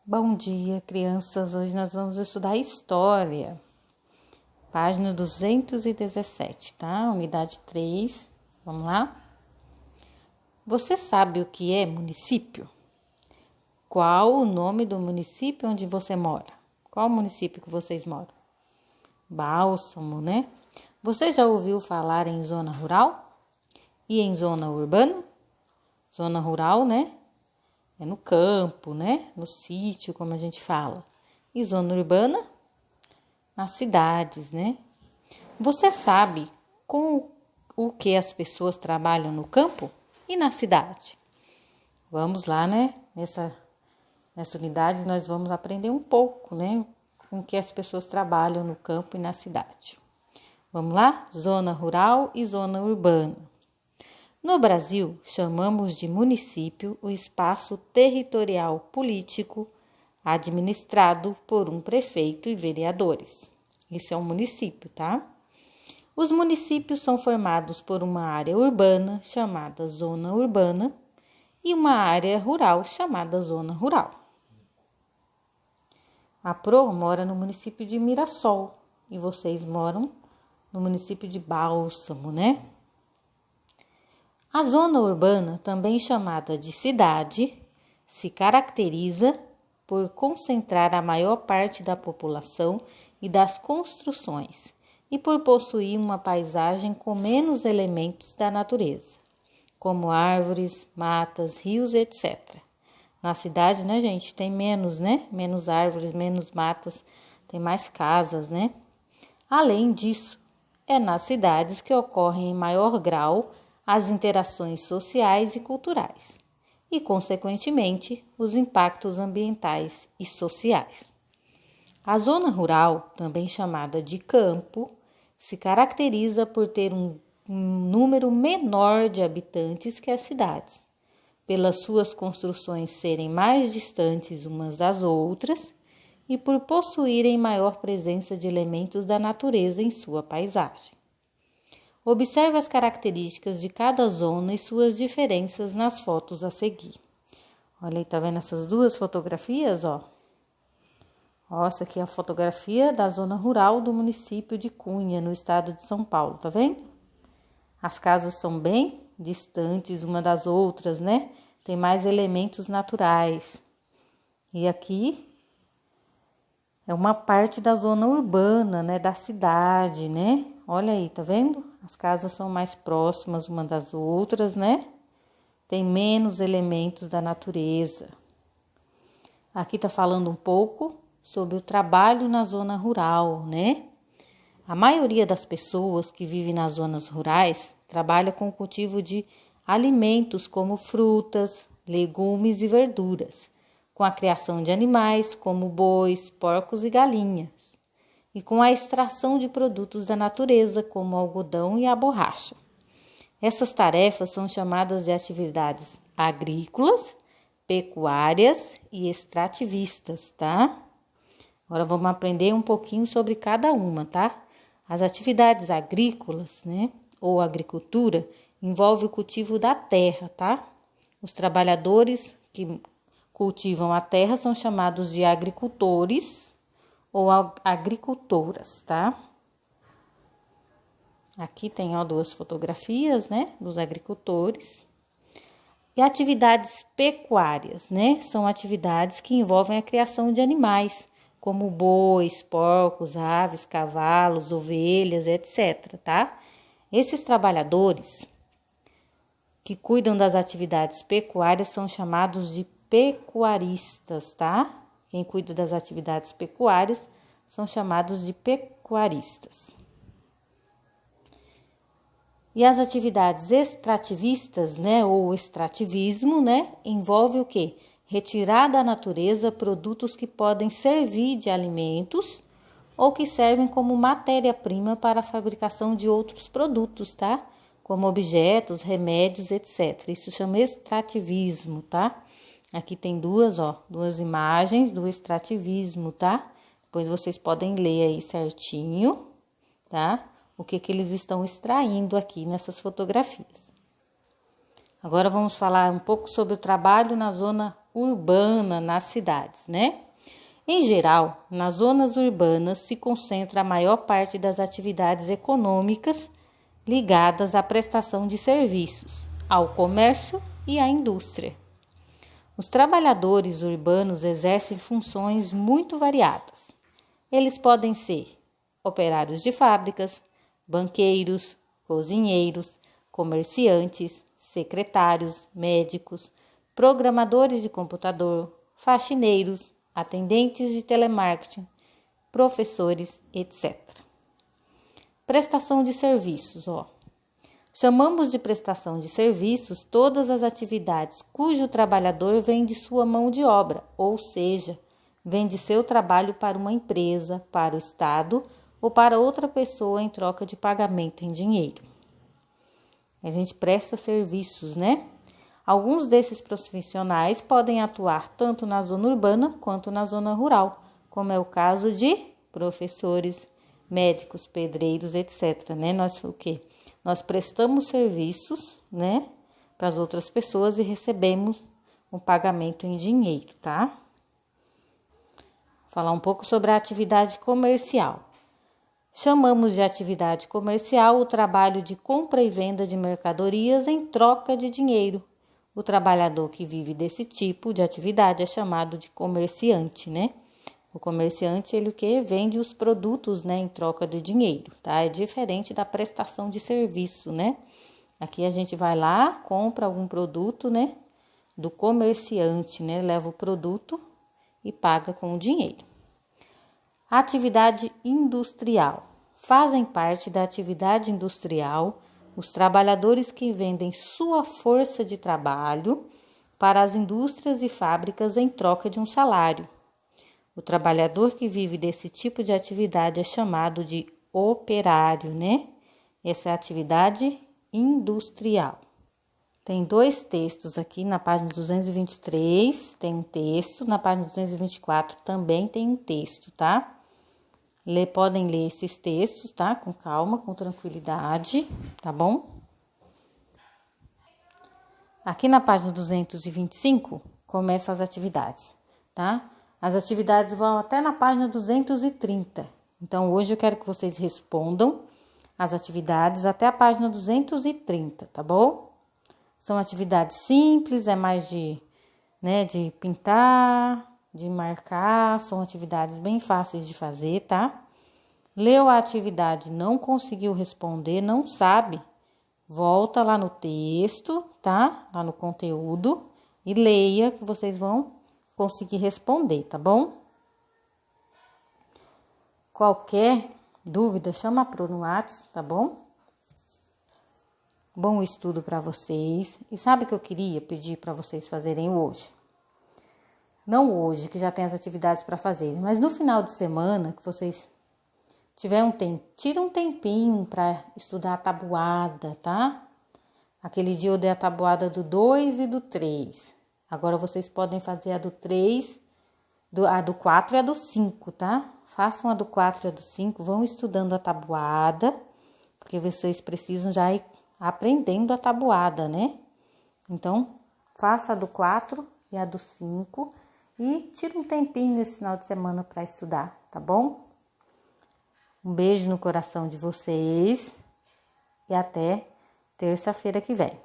Bom dia, crianças. Hoje nós vamos estudar História, página 217, tá? Unidade 3. Vamos lá? Você sabe o que é município? Qual o nome do município onde você mora? Qual município que vocês moram? Bálsamo, né? Você já ouviu falar em zona rural? E em zona urbana? Zona rural, né? É no campo, né? No sítio, como a gente fala. E zona urbana? Nas cidades, né? Você sabe com o que as pessoas trabalham no campo e na cidade? Vamos lá, né? Nessa unidade nós vamos aprender um pouco, né? Com o que as pessoas trabalham no campo e na cidade. Vamos lá? Zona rural e zona urbana. No Brasil, chamamos de município o espaço territorial político administrado por um prefeito e vereadores. Isso é um município, tá? Os municípios são formados por uma área urbana, chamada zona urbana, e uma área rural, chamada zona rural. A Pro mora no município de Mirassol e vocês moram no município de Bálsamo, né? A zona urbana, também chamada de cidade, se caracteriza por concentrar a maior parte da população e das construções e por possuir uma paisagem com menos elementos da natureza, como árvores, matas, rios, etc. Na cidade, né, gente, tem menos, né? Menos árvores, menos matas, tem mais casas, né? Além disso, é nas cidades que ocorrem em maior grau as interações sociais e culturais e, consequentemente, os impactos ambientais e sociais. A zona rural, também chamada de campo, se caracteriza por ter um número menor de habitantes que as cidades, pelas suas construções serem mais distantes umas das outras e por possuírem maior presença de elementos da natureza em sua paisagem. Observe as características de cada zona e suas diferenças nas fotos a seguir. Olha aí, tá vendo essas duas fotografias, ó? Ó, essa aqui é a fotografia da zona rural do município de Cunha, no estado de São Paulo, tá vendo? As casas são bem distantes uma das outras, né? Tem mais elementos naturais. E aqui é uma parte da zona urbana, né? Da cidade, né? Olha aí, tá vendo? As casas são mais próximas uma das outras, né? Tem menos elementos da natureza. Aqui tá falando um pouco sobre o trabalho na zona rural, né? A maioria das pessoas que vivem nas zonas rurais trabalha com o cultivo de alimentos como frutas, legumes e verduras, com a criação de animais como bois, porcos e galinhas, e com a extração de produtos da natureza, como o algodão e a borracha. Essas tarefas são chamadas de atividades agrícolas, pecuárias e extrativistas, tá? Agora vamos aprender um pouquinho sobre cada uma, tá? As atividades agrícolas, né, ou agricultura, envolve o cultivo da terra, tá? Os trabalhadores que cultivam a terra são chamados de agricultores ou agricultoras, tá? Aqui tem, ó, duas fotografias, né, dos agricultores. E atividades pecuárias, né, são atividades que envolvem a criação de animais, como bois, porcos, aves, cavalos, ovelhas, etc, tá? Esses trabalhadores que cuidam das atividades pecuárias são chamados de pecuaristas, tá? Quem cuida das atividades pecuárias são chamados de pecuaristas. E as atividades extrativistas, né, ou extrativismo, né, envolve o quê? Retirar da natureza produtos que podem servir de alimentos ou que servem como matéria-prima para a fabricação de outros produtos, tá? Como objetos, remédios, etc. Isso chama extrativismo, tá? Aqui tem duas imagens do extrativismo, tá? Depois vocês podem ler aí certinho, tá? O que eles estão extraindo aqui nessas fotografias. Agora vamos falar um pouco sobre o trabalho na zona urbana nas cidades, né? Em geral, nas zonas urbanas se concentra a maior parte das atividades econômicas ligadas à prestação de serviços, ao comércio e à indústria. Os trabalhadores urbanos exercem funções muito variadas. Eles podem ser operários de fábricas, banqueiros, cozinheiros, comerciantes, secretários, médicos, programadores de computador, faxineiros, atendentes de telemarketing, professores, etc. Prestação de serviços, Chamamos de prestação de serviços todas as atividades cujo trabalhador vende sua mão de obra, ou seja, vende seu trabalho para uma empresa, para o Estado ou para outra pessoa em troca de pagamento em dinheiro. A gente presta serviços, né? Alguns desses profissionais podem atuar tanto na zona urbana quanto na zona rural, como é o caso de professores, médicos, pedreiros, etc. Né? Nós prestamos serviços, né, para as outras pessoas e recebemos um pagamento em dinheiro, tá? Vou falar um pouco sobre a atividade comercial. Chamamos de atividade comercial o trabalho de compra e venda de mercadorias em troca de dinheiro. O trabalhador que vive desse tipo de atividade é chamado de comerciante, né? O comerciante, ele vende os produtos, né, em troca de dinheiro, tá? É diferente da prestação de serviço, né? Aqui a gente vai lá, compra algum produto, né, do comerciante, né? Leva o produto e paga com o dinheiro. Atividade industrial. Fazem parte da atividade industrial os trabalhadores que vendem sua força de trabalho para as indústrias e fábricas em troca de um salário. O trabalhador que vive desse tipo de atividade é chamado de operário, né? Essa é a atividade industrial. Tem 2 textos aqui na página 223, tem um texto, na página 224 também tem um texto, tá? Podem ler esses textos, tá? Com calma, com tranquilidade, tá bom? Aqui na página 225 começam as atividades, tá? As atividades vão até na página 230. Então, hoje eu quero que vocês respondam as atividades até a página 230, tá bom? São atividades simples, é mais de pintar, de marcar, são atividades bem fáceis de fazer, tá? Leu a atividade, não conseguiu responder, não sabe, volta lá no texto, tá? Lá no conteúdo e leia que vocês vão conseguir responder, tá bom? Qualquer dúvida, chama a Pro no WhatsApp, tá bom? Bom estudo para vocês. E sabe o que eu queria pedir para vocês fazerem hoje? Não hoje, que já tem as atividades para fazer, mas no final de semana, que vocês tiver tira um tempinho para estudar a tabuada, tá? Aquele dia eu dei a tabuada do 2 e do 3. Agora vocês podem fazer a do 3, a do 4 e a do 5, tá? Façam a do 4 e a do 5, vão estudando a tabuada, porque vocês precisam já ir aprendendo a tabuada, né? Então, faça a do 4 e a do 5 e tira um tempinho nesse final de semana para estudar, tá bom? Um beijo no coração de vocês e até terça-feira que vem.